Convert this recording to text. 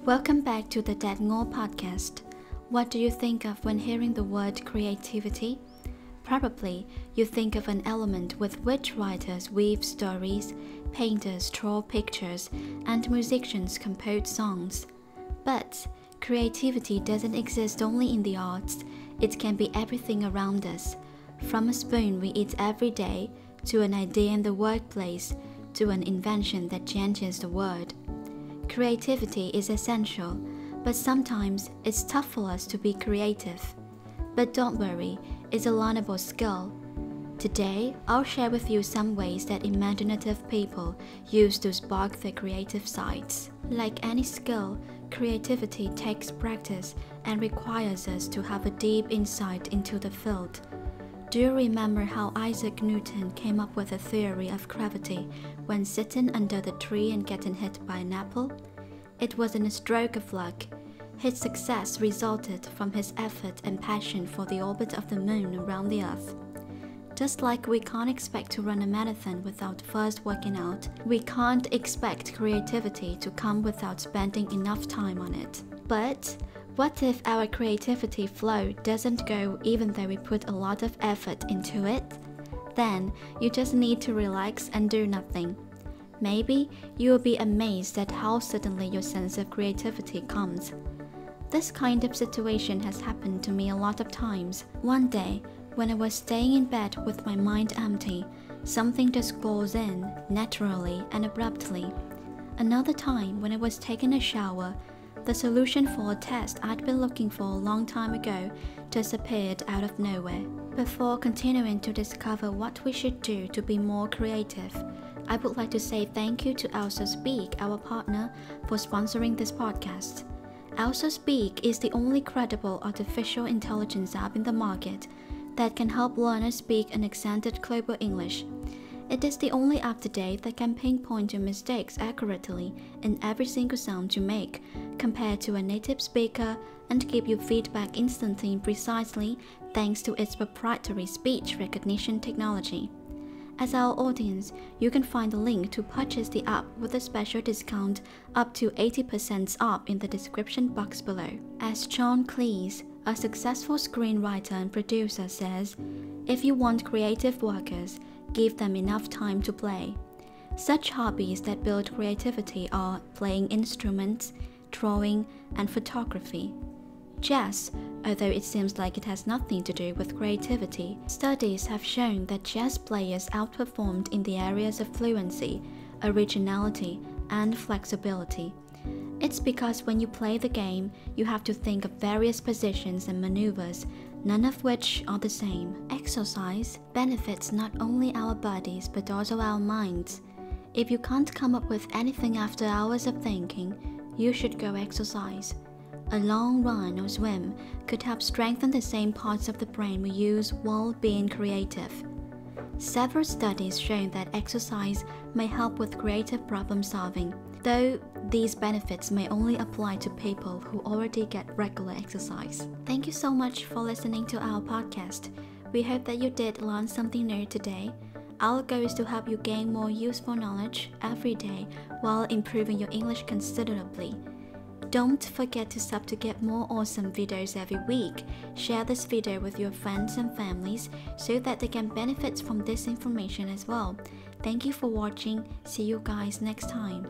Welcome back to the That Ngor podcast. What do you think of when hearing the word creativity? Probably you think of an element with which writers weave stories, painters draw pictures, and musicians compose songs. But creativity doesn't exist only in the arts, it can be everything around us. From a spoon we eat every day, to an idea in the workplace, to an invention that changes the world. Creativity is essential, but sometimes it's tough for us to be creative. But don't worry, it's a learnable skill. Today, I'll share with you some ways that imaginative people use to spark their creative sides. Like any skill, creativity takes practice and requires us to have a deep insight into the field. Do you remember how Isaac Newton came up with a theory of gravity when sitting under the tree and getting hit by an apple? It wasn't a stroke of luck. His success resulted from his effort and passion for the orbit of the moon around the Earth. Just like we can't expect to run a marathon without first working out, we can't expect creativity to come without spending enough time on it. But what if our creativity flow doesn't go even though we put a lot of effort into it? Then you just need to relax and do nothing. Maybe you will be amazed at how suddenly your sense of creativity comes. This kind of situation has happened to me a lot of times. One day, when I was staying in bed with my mind empty, something just falls in, naturally and abruptly. Another time, when I was taking a shower, the solution for a test I'd been looking for a long time ago just appeared out of nowhere. Before continuing to discover what we should do to be more creative, I would like to say thank you to Elsa Speak, our partner, for sponsoring this podcast. Elsa Speak is the only credible artificial intelligence app in the market that can help learners speak an accented global English. It is the only app today that can pinpoint your mistakes accurately in every single sound you make, compared to a native speaker, and give you feedback instantly and precisely thanks to its proprietary speech recognition technology. As our audience, you can find a link to purchase the app with a special discount up to 80% off in the description box below. As John Cleese, a successful screenwriter and producer, says, if you want creative workers, give them enough time to play. Such hobbies that build creativity are playing instruments, drawing, and photography. Chess, although it seems like it has nothing to do with creativity, studies have shown that chess players outperformed in the areas of fluency, originality, and flexibility. It's because when you play the game, you have to think of various positions and maneuvers, none of which are the same. Exercise benefits not only our bodies but also our minds. If you can't come up with anything after hours of thinking, you should go exercise. A long run or swim could help strengthen the same parts of the brain we use while being creative. Several studies show that exercise may help with creative problem solving, though these benefits may only apply to people who already get regular exercise. Thank you so much for listening to our podcast. We hope that you did learn something new today. Our goal is to help you gain more useful knowledge every day while improving your English considerably. Don't forget to sub to get more awesome videos every week. Share this video with your friends and families so that they can benefit from this information as well. Thank you for watching. See you guys next time.